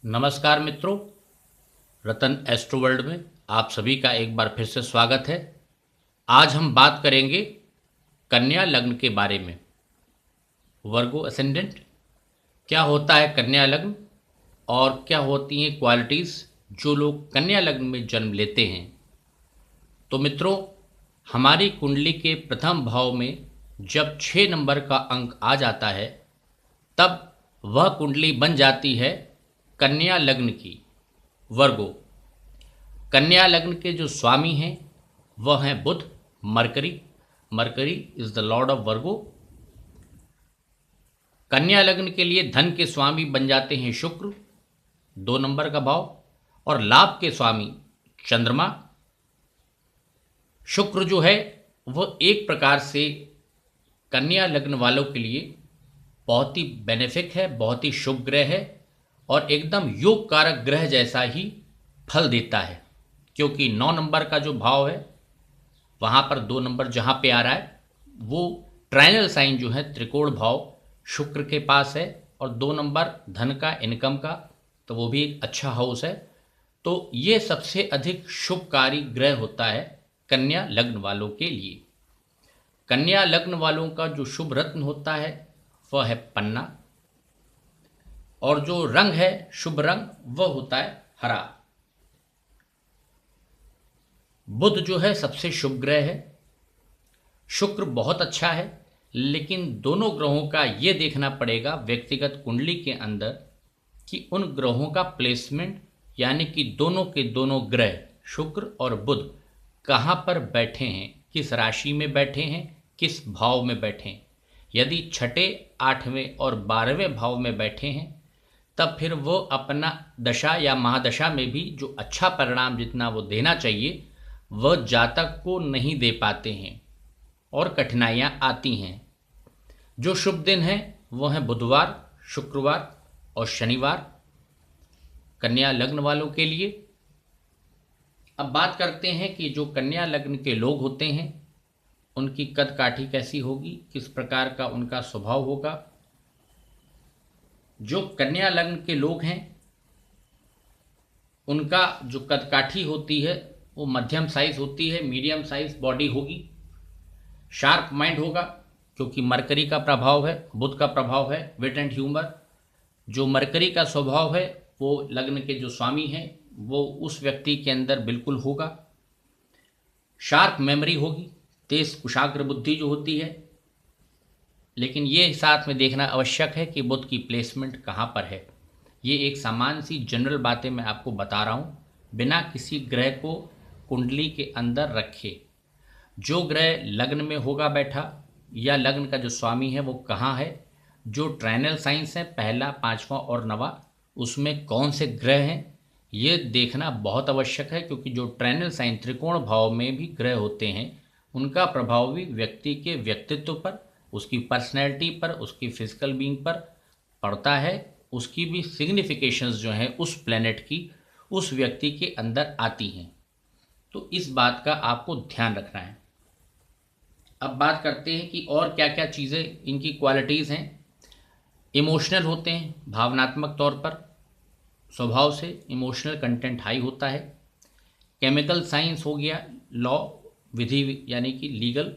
नमस्कार मित्रों, रतन astro world में आप सभी का एक बार फिर से स्वागत है। आज हम बात करेंगे कन्या लग्न के बारे में। वर्गो असेंडेंट क्या होता है, कन्या लग्न, और क्या होती हैं क्वालिटीज़ जो लोग कन्या लग्न में जन्म लेते हैं। तो मित्रों, हमारी कुंडली के प्रथम भाव में जब 6 नंबर का अंक आ जाता है तब वह कुंडली बन जाती है कन्या लग्न की। वर्गो कन्या लग्न के जो स्वामी हैं वह हैं Budh, mercury. Mercury is the lord of Virgo. कन्या लग्न के लिए धन के स्वामी बन जाते हैं शुक्र, 2 नंबर का भाव, और लाभ के स्वामी चंद्रमा। शुक्र जो है वह एक प्रकार से कन्या लग्न वालों के लिए बहुत ही बेनिफिक है, बहुत ही शुभ ग्रह है और एकदम योग कारक ग्रह जैसा ही फल देता है, क्योंकि 9 नंबर का जो भाव है वहाँ पर 2 नंबर जहाँ पे आ रहा है वो ट्राइनल साइन जो है त्रिकोण भाव शुक्र के पास है, और 2 नंबर धन का, इनकम का, तो वो भी एक अच्छा हाउस है। तो ये सबसे अधिक शुभकारी ग्रह होता है कन्या लग्न वालों के लिए। कन्या लग्न वालों का जो शुभ रत्न होता है वह है पन्ना, और जो रंग है शुभ रंग वह होता है हरा। बुध जो है सबसे शुभ ग्रह है। शुक्र बहुत अच्छा है, लेकिन दोनों ग्रहों का ये देखना पड़ेगा व्यक्तिगत कुंडली के अंदर कि उन ग्रहों का प्लेसमेंट, यानी कि दोनों के दोनों ग्रह शुक्र और बुध कहाँ पर बैठे हैं, किस राशि में बैठे हैं, किस भाव में बैठे हैं। यदि छठे, 8वें और 12वें भाव में बैठे हैं तब फिर वो अपना दशा या महादशा में भी जो अच्छा परिणाम जितना वो देना चाहिए वह जातक को नहीं दे पाते हैं और कठिनाइयाँ आती हैं। जो शुभ दिन हैं वो हैं बुधवार, शुक्रवार और शनिवार कन्या लग्न वालों के लिए। अब बात करते हैं कि जो कन्या लग्न के लोग होते हैं उनकी कद काठी कैसी होगी, किस प्रकार का उनका स्वभाव होगा। जो कन्या लग्न के लोग हैं उनका जो कद काठी होती है वो मध्यम साइज होती है, मीडियम साइज बॉडी होगी, शार्प माइंड होगा, क्योंकि मरकरी का प्रभाव है, बुध का प्रभाव है, विट एंड ह्यूमर। जो मरकरी का स्वभाव है वो लग्न के जो स्वामी हैं वो उस व्यक्ति के अंदर बिल्कुल होगा। शार्प मेमोरी होगी, तेज कुशाग्र बुद्धि जो होती है, लेकिन ये साथ में देखना आवश्यक है कि बुध की प्लेसमेंट कहाँ पर है। ये एक सामान्य सी जनरल बातें मैं आपको बता रहा हूँ, बिना किसी ग्रह को कुंडली के अंदर रखे। जो ग्रह लग्न में होगा बैठा या लग्न का जो स्वामी है वो कहाँ है, जो ट्राइनल साइंस है पहला, 5वां और 9वां, उसमें कौन से ग्रह हैं, ये देखना बहुत आवश्यक है। क्योंकि जो ट्राइनल साइन त्रिकोण भाव में भी ग्रह होते हैं उनका प्रभाव भी व्यक्ति के व्यक्तित्व पर, उसकी पर्सनैलिटी पर, उसकी फिजिकल बीइंग पर पड़ता है। उसकी भी सिग्निफिकेशंस जो हैं उस प्लेनेट की उस व्यक्ति के अंदर आती हैं। तो इस बात का आपको ध्यान रखना है। अब बात करते हैं कि और क्या क्या चीज़ें इनकी क्वालिटीज़ हैं। इमोशनल होते हैं, भावनात्मक तौर पर स्वभाव से इमोशनल कंटेंट हाई होता है। केमिकल साइंस हो गया, लॉ, विधि यानी कि लीगल,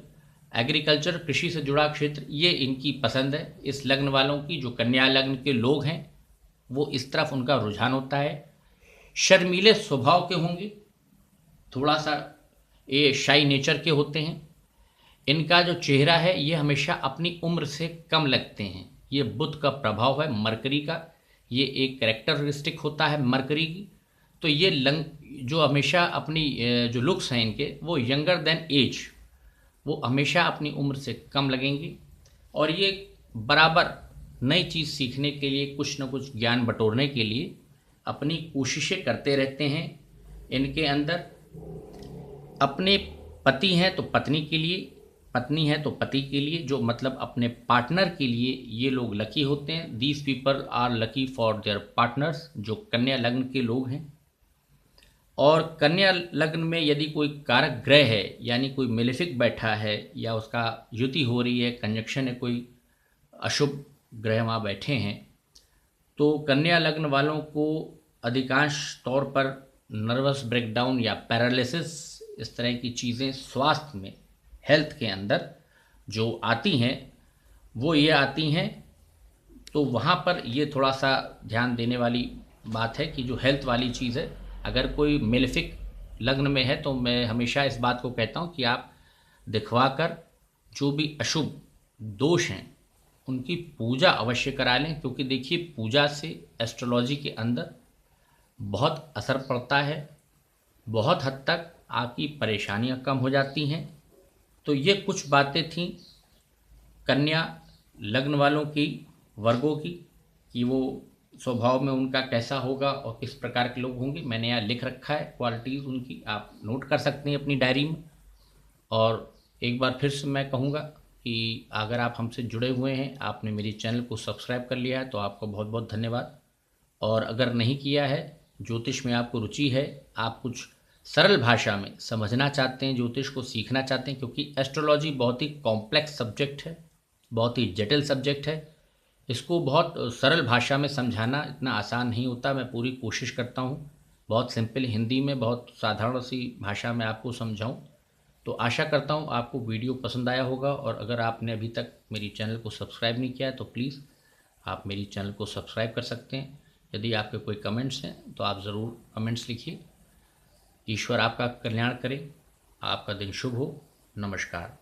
एग्रीकल्चर, कृषि से जुड़ा क्षेत्र, ये इनकी पसंद है। इस लग्न वालों की जो कन्या लग्न के लोग हैं वो इस तरफ उनका रुझान होता है। शर्मीले स्वभाव के होंगे, थोड़ा सा ये शाई नेचर के होते हैं। इनका जो चेहरा है ये हमेशा अपनी उम्र से कम लगते हैं। ये बुध का प्रभाव है, मरकरी का, ये एक कैरेक्टरिस्टिक होता है मरकरी की। तो ये जो हमेशा अपनी जो लुक्स हैं इनके वो यंगर देन एज, वो हमेशा अपनी उम्र से कम लगेंगे, और ये बराबर नई चीज़ सीखने के लिए, कुछ न कुछ ज्ञान बटोरने के लिए अपनी कोशिशें करते रहते हैं। इनके अंदर अपने पति हैं तो पत्नी के लिए, पत्नी है तो पति के लिए, जो मतलब अपने पार्टनर के लिए ये लोग लकी होते हैं। These people are lucky for their partners, जो कन्या लग्न के लोग हैं। और कन्या लग्न में यदि कोई कारक ग्रह है, यानी कोई मेलेफिक बैठा है या उसका युति हो रही है, कंजक्शन है, कोई अशुभ ग्रह वहाँ बैठे हैं, तो कन्या लग्न वालों को अधिकांश तौर पर नर्वस ब्रेकडाउन या पैरालिसिस, इस तरह की चीज़ें स्वास्थ्य में, हेल्थ के अंदर जो आती हैं वो ये आती हैं। तो वहाँ पर ये थोड़ा सा ध्यान देने वाली बात है कि जो हेल्थ वाली चीज़ है, अगर कोई मेलेफिक लग्न में है तो मैं हमेशा इस बात को कहता हूँ कि आप दिखवाकर जो भी अशुभ दोष हैं उनकी पूजा अवश्य करा लें, क्योंकि देखिए पूजा से एस्ट्रोलॉजी के अंदर बहुत असर पड़ता है, बहुत हद तक आपकी परेशानियां कम हो जाती हैं। तो ये कुछ बातें थीं कन्या लग्न वालों की, वर्गों की, कि वो स्वभाव में उनका कैसा होगा और किस प्रकार के लोग होंगे। मैंने यहाँ लिख रखा है क्वालिटीज़ उनकी, आप नोट कर सकते हैं अपनी डायरी में। और एक बार फिर से मैं कहूँगा कि अगर आप हमसे जुड़े हुए हैं, आपने मेरी चैनल को सब्सक्राइब कर लिया है, तो आपका बहुत बहुत धन्यवाद। और अगर नहीं किया है, ज्योतिष में आपको रुचि है, आप कुछ सरल भाषा में समझना चाहते हैं, ज्योतिष को सीखना चाहते हैं, क्योंकि एस्ट्रोलॉजी बहुत ही कॉम्प्लेक्स सब्जेक्ट है, बहुत ही जटिल सब्जेक्ट है। इसको बहुत सरल भाषा में समझाना इतना आसान नहीं होता। मैं पूरी कोशिश करता हूँ बहुत सिंपल हिंदी में, बहुत साधारण सी भाषा में आपको समझाऊँ। तो आशा करता हूँ आपको वीडियो पसंद आया होगा। और अगर आपने अभी तक मेरी चैनल को सब्सक्राइब नहीं किया है तो प्लीज़ आप मेरी चैनल को सब्सक्राइब कर सकते हैं। यदि आपके कोई कमेंट्स हैं तो आप ज़रूर कमेंट्स लिखिए। ईश्वर आपका कल्याण करे। आपका दिन शुभ हो। नमस्कार।